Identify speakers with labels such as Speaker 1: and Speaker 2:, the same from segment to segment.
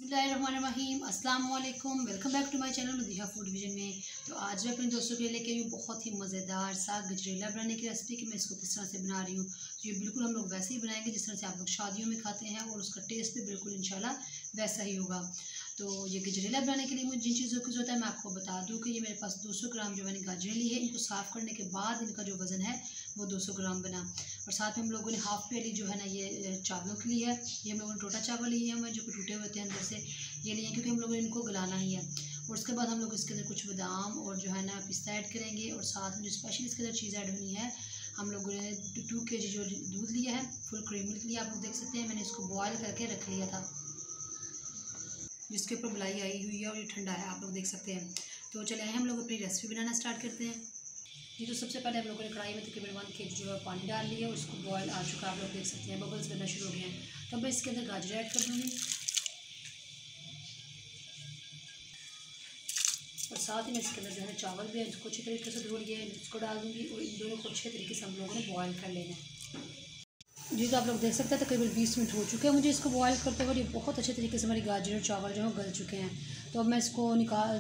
Speaker 1: बिस्मिल्लाहिर्रहमानिर्रहीम, अस्सलाम वालेकुम। Welcome back to my channel Madiha food vision में। तो आज मैं अपने दोस्तों के लिए लेके आई हूँ बहुत ही मज़ेदार साग गजरेला बनाने की रेसिपी कि मैं इसको किस तरह से बना रही हूँ। तो ये बिल्कुल हम लोग वैसे ही बनाएंगे जिस तरह से आप लोग शादियों में खाते हैं और उसका टेस्ट भी बिल्कुल इंशाल्लाह वैसा ही होगा। तो ये गजरेला बनाने के लिए मुझे जिन चीज़ों की ज़रूरत है मैं आपको बता दूँ कि ये मेरे पास 200 ग्राम जो मैंने गाजरें ली है, इनको साफ़ करने के बाद इनका जो वज़न है वो 200 ग्राम बना। और साथ में हम लोगों ने हाफ़ प्याली जो है ना ये चावलों के लिए है, ये हम लोगों ने टोटा चावल लिए हैं जो कि टूटे हुए थे अंदर से, ये लिए हैं क्योंकि हम लोगों ने इनको गलाना ही है। और उसके बाद हम लोग इसके अंदर कुछ बादाम और जो है ना पिस्ता ऐड करेंगे। और साथ में जो स्पेशल इसके अंदर चीज़ ऐड होनी है, हम लोगों ने 2 kg जो दूध लिया है, फुल क्रीम मिल्क लिया। आप लोग देख सकते हैं मैंने इसको बॉयल करके रख लिया था, जिसके ऊपर मलाई आई हुई है और ये ठंडा है, आप लोग देख सकते हैं। तो चले आए हम लोग अपनी रेसिपी बनाना स्टार्ट करते हैं। ये तो सबसे पहले हम लोगों ने कढ़ाई में तकरीबन 1 kg जो है पानी डाल लिया, उसको बॉयल आ चुका है, आप लोग देख सकते हैं बबल्स बनना शुरू हो गए हैं। तो मैं इसके अंदर गाजर ऐड कर दूँगी और साथ ही मैं इसके अंदर जो है चावल भी है, इसको अच्छी तरीके से धो लिया है, इसको डाल दूँगी और इन दोनों को अच्छे तरीके से हम लोगों ने बॉयल कर लेना है। जी तो आप लोग देख सकते हैं तकरीबन 20 मिनट हो चुके हैं मुझे इसको बॉयल करते हुए। ये बहुत अच्छे तरीके से हमारी गाजर और चावल जो है गल चुके हैं। तो अब मैं इसको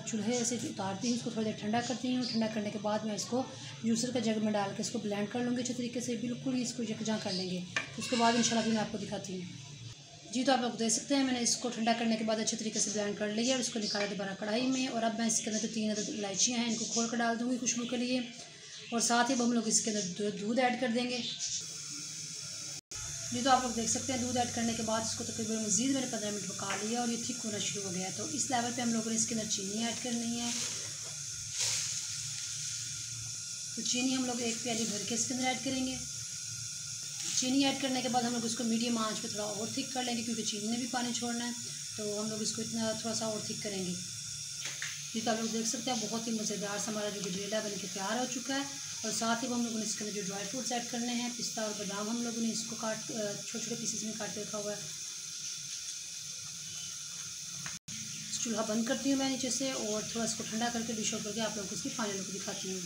Speaker 1: चूल्हे से उतारती हूँ, इसको थोड़ी देर ठंडा करती हूँ। ठंडा करने के बाद मैं इसको जूसर के जग में डाल के इसको ब्लेंड कर लूँगी अच्छे तरीके से, बिल्कुल ही इसको यकजां कर लेंगे। उसके बाद इंशाल्लाह भी मैं आपको दिखाती हूँ। जी तो आप लोग देख सकते हैं मैंने इसको ठंडा करने के बाद अच्छे तरीके से ब्लेंड कर लिया और इसको निकाला दोबारा कढ़ाई में। और अब मैं इसके अंदर जो 3 अदद इलायचियाँ हैं इनको खोल कर डाल दूँगी खुशबू के लिए। और साथ ही हम लोग इसके अंदर दूध ऐड कर देंगे। जी तो आप लोग देख सकते हैं दूध ऐड करने के बाद इसको तकरीबन मज़ीद मैंने 15 मिनट पका लिया और ये थिक होना शुरू हो गया है। तो इस लेवल पे हम लोगों ने इसके अंदर चीनी ऐड करनी है। तो चीनी हम लोग 1 प्याली भर के इसके अंदर ऐड करेंगे। चीनी ऐड करने के बाद हम लोग इसको मीडियम आंच पे थोड़ा और थिक कर लेंगे क्योंकि चीनी ने भी पानी छोड़ना है। तो हम लोग इसको इतना थोड़ा सा और थिक करेंगे। जी तो आप लोग देख सकते हैं बहुत ही मज़ेदार सा हमारा जो गजरेला बन के तैयार हो चुका है। और साथ ही हम लोगों ने इसके अंदर जो ड्राई फ्रूट्स ऐड करने हैं, पिस्ता और बादाम हम लोगों ने इसको छोटे छोटे पीसेस में काट के रखा हुआ है। चूल्हा बंद करती हूँ मैं नीचे से और थोड़ा इसको ठंडा करके डिश आउट करके आप लोगों को इसकी फाइनल लुक दिखाती हूँ।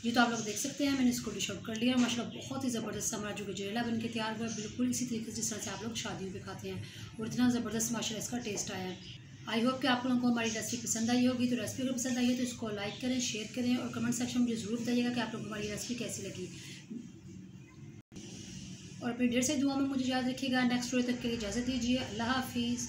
Speaker 1: ये तो आप लोग देख सकते हैं मैंने इसको डिश आउट कर लिया। माशाल्लाह बहुत ही ज़बरदस्त हमारा जो गजरेला बन के तैयार हुआ है, बिल्कुल इसी तरीके से जिस तरह से आप लोग शादियों पे खाते हैं। और इतना ज़बरदस्त माशाल्लाह इसका टेस्ट आया है। आई होप कि आप लोगों को हमारी रेसिपी पसंद आई होगी। तो रेसिपी अगर पसंद आई है तो इसको लाइक करें, शेयर करें और कमेंट सेक्शन में मुझे ज़रूर बताइएगा कि आप लोगों को हमारी रेसिपी कैसी लगी। और अपनी ढेर से दुआ में मुझे याद रखिएगा। नेक्स्ट वीडियो तक के लिए इजाज़त दीजिए। अल्लाह हाफिज़।